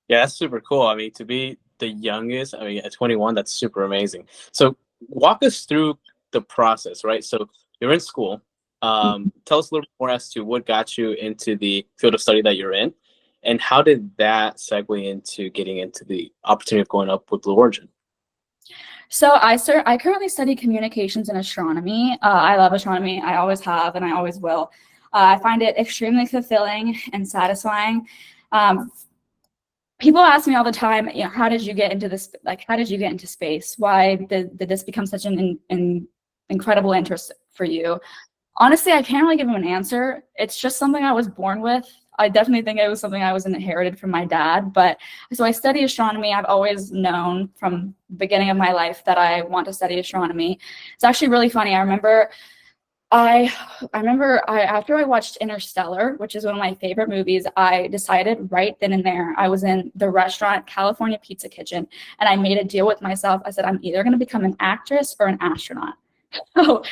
Yeah, that's super cool. I mean, to be the youngest, I mean, at 21, that's super amazing. So walk us through the process, right? So you're in school. Tell us a little more as to what got you into the field of study that you're in, and how did that segue into getting into the opportunity of going up with Blue Origin? So I currently study communications and astronomy. I love astronomy. I always have, and I always will. I find it extremely fulfilling and satisfying. People ask me all the time, you know, how did you get into this? Like, how did you get into space? Why did this become such an incredible interest for you? Honestly, I can't really give them an answer. It's just something I was born with. I definitely think it was something I was inherited from my dad. But so I study astronomy. I've always known from the beginning of my life that I want to study astronomy. It's actually really funny. I remember after I watched Interstellar, which is one of my favorite movies, I decided right then and there, I was in the restaurant California Pizza Kitchen, and I made a deal with myself. I said, I'm either going to become an actress or an astronaut. So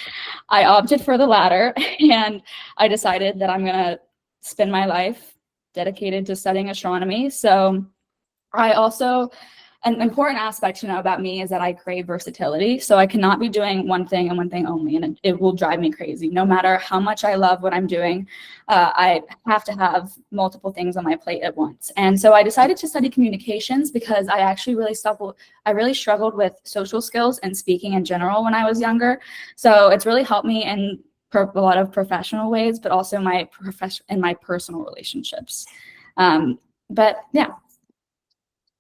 I opted for the latter, and I decided that I'm going to spend my life dedicated to studying astronomy. So I also, an important aspect to know about me is that I crave versatility. So I cannot be doing one thing and one thing only, and it will drive me crazy. No matter how much I love what I'm doing, I have to have multiple things on my plate at once. And so I decided to study communications because I actually really struggled with social skills and speaking in general when I was younger. So it's really helped me in a lot of professional ways, but also my personal relationships. But yeah.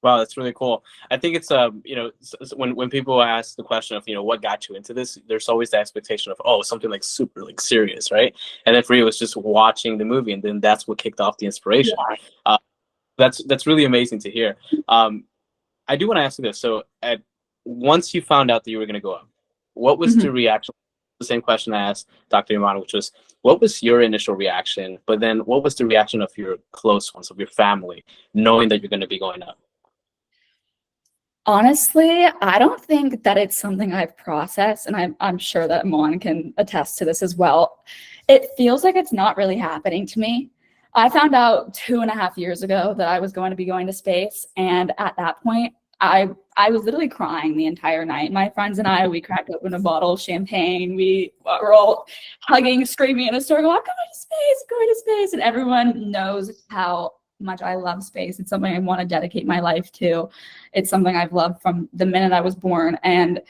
Wow, that's really cool. I think it's you know, when people ask the question of, you know, what got you into this, there's always the expectation of, oh, something like super like serious, right? And then for you, it's just watching the movie, and then that's what kicked off the inspiration. Yeah. That's really amazing to hear. I do want to ask you this. So, once you found out that you were going to go up, what was the reaction? The same question I asked Dr. Eiman, which was, what was your initial reaction? But then, what was the reaction of your close ones, of your family, knowing that you're going to be going up? Honestly, I don't think that it's something I've processed, and I'm sure that Mon can attest to this as well. It feels like it's not really happening to me. I found out 2.5 years ago that I was going to be going to space, and at that point, I was literally crying the entire night. My friends and I, we cracked open a bottle of champagne. We were all hugging, screaming in a store, going, I'm going to space, and everyone knows how much I love space. It's something I want to dedicate my life to. It's something I've loved from the minute I was born. And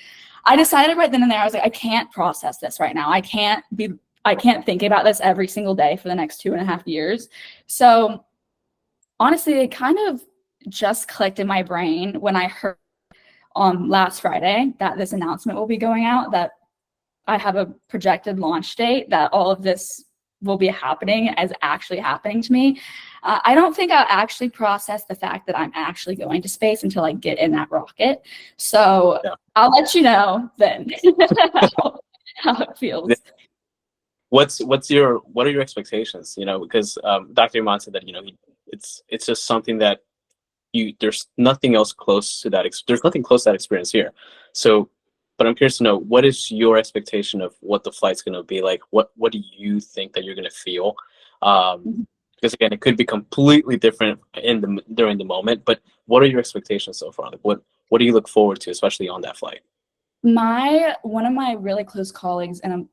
I decided right then and there, I was like, I can't process this right now. I can't think about this every single day for the next 2.5 years. So honestly, it kind of just clicked in my brain when I heard on last Friday that this announcement will be going out, that I have a projected launch date, that all of this will be happening as actually happening to me. I don't think I'll actually process the fact that I'm actually going to space until I get in that rocket. So yeah. I'll let you know then how it feels. What are your expectations? You know, because Dr. Eiman said that, you know, it's just something that there's nothing else close to that. There's nothing close to that experience here. So, but I'm curious to know, what is your expectation of what the flight's going to be like? What do you think that you're going to feel? Because again, it could be completely different during the moment. But what are your expectations so far? Like, what do you look forward to, especially on that flight? One of my really close colleagues and a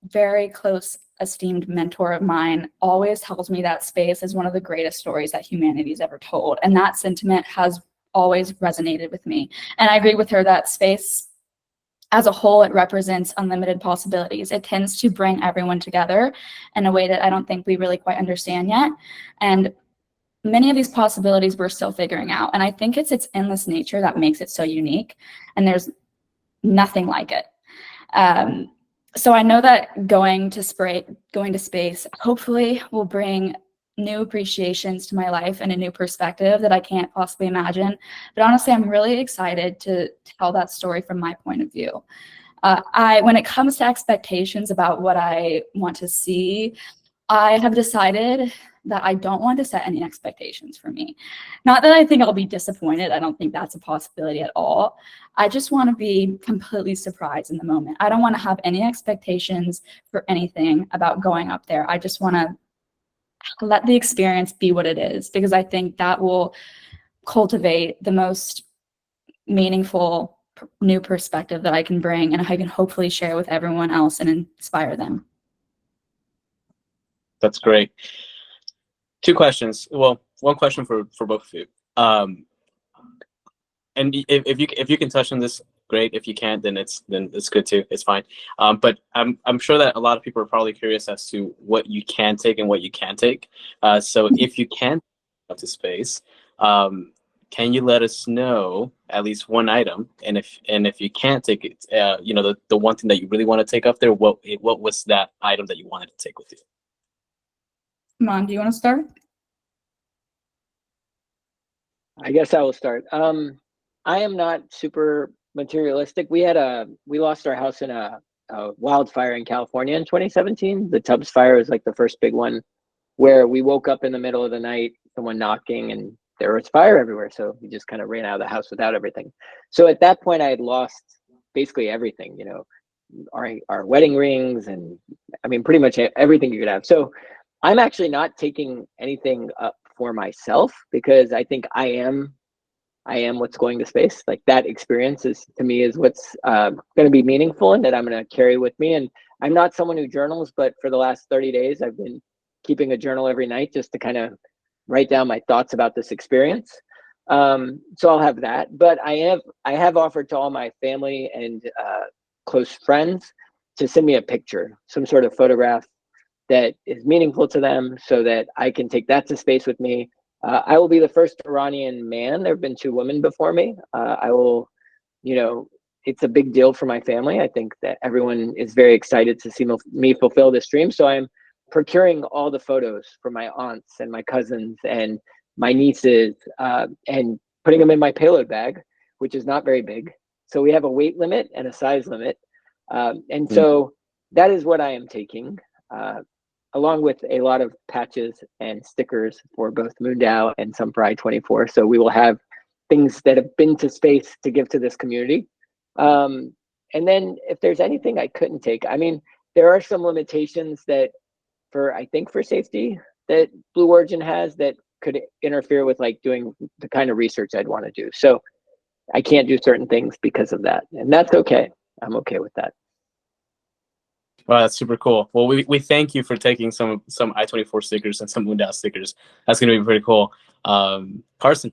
very close esteemed mentor of mine always tells me that space is one of the greatest stories that humanity's ever told. And that sentiment has always resonated with me. And I agree with her that space as a whole, it represents unlimited possibilities. It tends to bring everyone together in a way that I don't think we really quite understand yet. And many of these possibilities we're still figuring out. And I think it's its endless nature that makes it so unique. And there's nothing like it. So I know that going to space hopefully will bring new appreciations to my life and a new perspective that I can't possibly imagine. But honestly, I'm really excited to tell that story from my point of view. When it comes to expectations about what I want to see, I have decided that I don't want to set any expectations for me. Not that I think I'll be disappointed. I don't think that's a possibility at all. I just want to be completely surprised in the moment. I don't want to have any expectations for anything about going up there. I just want to let the experience be what it is, because I think that will cultivate the most meaningful new perspective that I can bring, and I can hopefully share with everyone else and inspire them. That's great. 2 questions. Well, 1 question for both of you. And if you can touch on this, great. If you can't, then it's good too. It's fine. But I'm sure that a lot of people are probably curious as to what you can take and what you can't take. So if you can go to space, can you let us know at least 1 item? And if you can't take it, the one thing that you really want to take up there, what was that item that you wanted to take with you? Iman, do you want to start? I guess I will start. I am not super materialistic. We lost our house in a wildfire in California in 2017. The Tubbs fire was like the first big one, where we woke up in the middle of the night, someone knocking, and there was fire everywhere. So we just kind of ran out of the house without everything. So at that point, I had lost basically everything, our wedding rings, and I mean, pretty much everything you could have. So I'm actually not taking anything up for myself, because I think I am what's going to space. Like, that experience is, to me, is what's going to be meaningful and that I'm going to carry with me. And I'm not someone who journals, but for the last 30 days, I've been keeping a journal every night just to kind of write down my thoughts about this experience. So I'll have that. But I have offered to all my family and close friends to send me a picture, some sort of photograph that is meaningful to them, so that I can take that to space with me. I will be the first Iranian man. There have been 2 women before me. I will, it's a big deal for my family. I think that everyone is very excited to see me fulfill this dream. So I'm procuring all the photos for my aunts and my cousins and my nieces, and putting them in my payload bag, which is not very big. So we have a weight limit and a size limit. So that is what I am taking, along with a lot of patches and stickers for both Moondow and some for I24. So we will have things that have been to space to give to this community. And then if there's anything I couldn't take, I mean, there are some limitations that for safety that Blue Origin has that could interfere with like doing the kind of research I'd want to do. So I can't do certain things because of that. And that's okay. I'm okay with that. Wow, that's super cool. Well, we thank you for taking some I24 stickers and some Moondow stickers. That's going to be pretty cool. Karsen.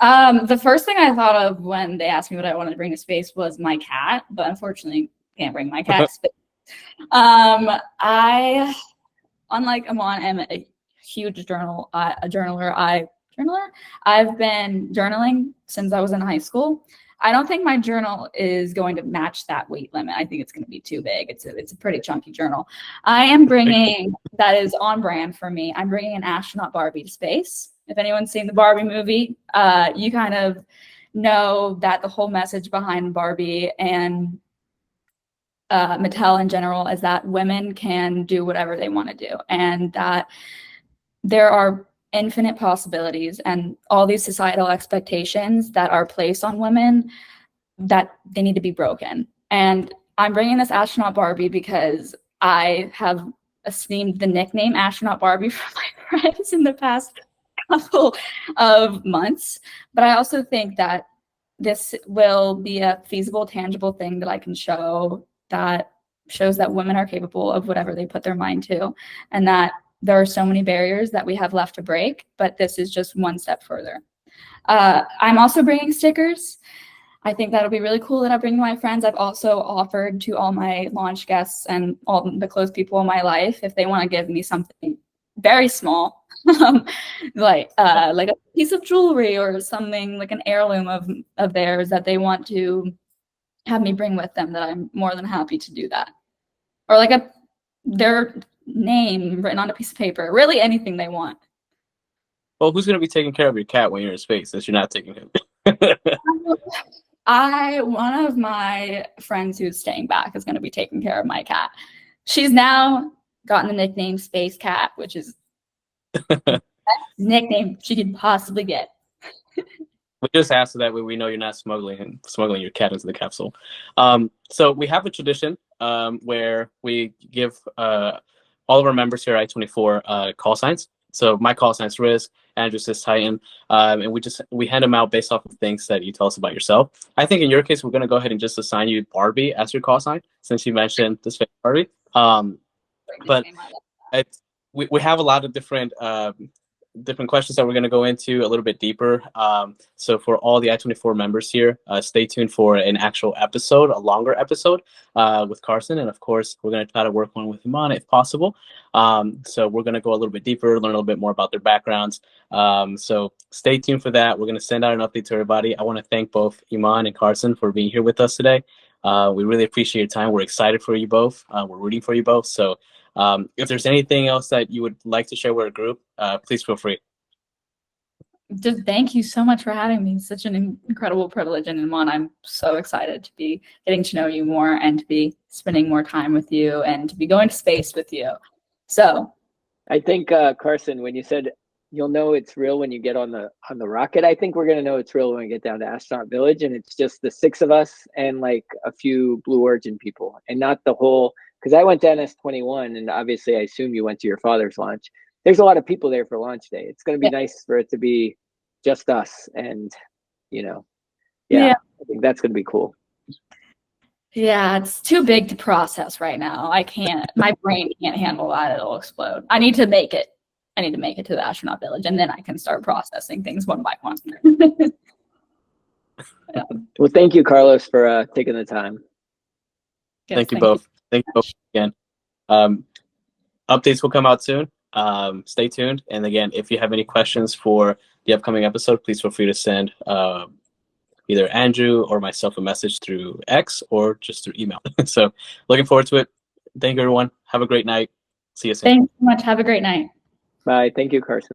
The first thing I thought of when they asked me what I wanted to bring to space was my cat, but unfortunately can't bring my cat to space. I, unlike Iman, am a huge journaler. I've been journaling since I was in high school. I don't think my journal is going to match that weight limit. I think it's going to be too big. It's a pretty chunky journal. I am bringing, that is on brand for me, I'm bringing an astronaut Barbie to space. If anyone's seen the Barbie movie, you kind of know that the whole message behind Barbie and Mattel in general is that women can do whatever they want to do, and that there are infinite possibilities and all these societal expectations that are placed on women that they need to be broken. And I'm bringing this astronaut Barbie because I have esteemed the nickname astronaut Barbie from my friends in the past couple of months. But I also think that this will be a feasible, tangible thing that I can show that shows that women are capable of whatever they put their mind to, and that there are so many barriers that we have left to break, but this is just one step further. I'm also bringing stickers. I think that'll be really cool that I bring my friends. I've also offered to all my launch guests and all the close people in my life, if they want to give me something very small, like a piece of jewelry or something, like an heirloom of theirs that they want to have me bring with them, that I'm more than happy to do that. Or like their name written on a piece of paper, really anything they want. Well, who's going to be taking care of your cat when you're in space since you're not taking him? One of my friends who's staying back is going to be taking care of my cat. She's now gotten the nickname Space Cat, which is the best nickname she could possibly get. We just asked so that way we know you're not smuggling your cat into the capsule. So we have a tradition where we give all of our members here at I24 call signs. So my call sign is Risk, Andrew's is Titan, and we hand them out based off of things that you tell us about yourself. I think in your case, we're going to go ahead and just assign you Barbie as your call sign, since you mentioned this fake Barbie. But we have a lot of different questions that we're going to go into a little bit deeper. So for all the I24 members here, stay tuned for an actual episode, a longer episode with Carson. And of course, we're going to try to work one with Eiman if possible. So we're going to go a little bit deeper, learn a little bit more about their backgrounds. So stay tuned for that. We're going to send out an update to everybody. I want to thank both Eiman and Carson for being here with us today. We really appreciate your time. We're excited for you both. We're rooting for you both. So if there's anything else that you would like to share with our group, please feel free. Just thank you so much for having me. It's such an incredible privilege, and one I'm so excited to be getting to know you more and to be spending more time with you and to be going to space with you. So I think Carson, when you said you'll know it's real when you get on the rocket, I think we're going to know it's real when we get down to Astronaut Village, and it's just the 6 of us and like a few Blue Origin people, and not the whole. Because I went to NS-21, and obviously I assume you went to your father's launch. There's a lot of people there for launch day. It's going to be nice for it to be just us, and I think that's going to be cool. Yeah, it's too big to process right now. I can't. My brain can't handle that. It'll explode. I need to make it. To the Astronaut Village, and then I can start processing things one by one. Yeah. Well, thank you, Carlos, for taking the time. Yes, thank you both. Thank you both again. Updates will come out soon. Stay tuned. And again, if you have any questions for the upcoming episode, please feel free to send either Andrew or myself a message through X or just through email. So looking forward to it. Thank you, everyone. Have a great night. See you soon. Thanks so much. Have a great night. Bye. Thank you, Carson.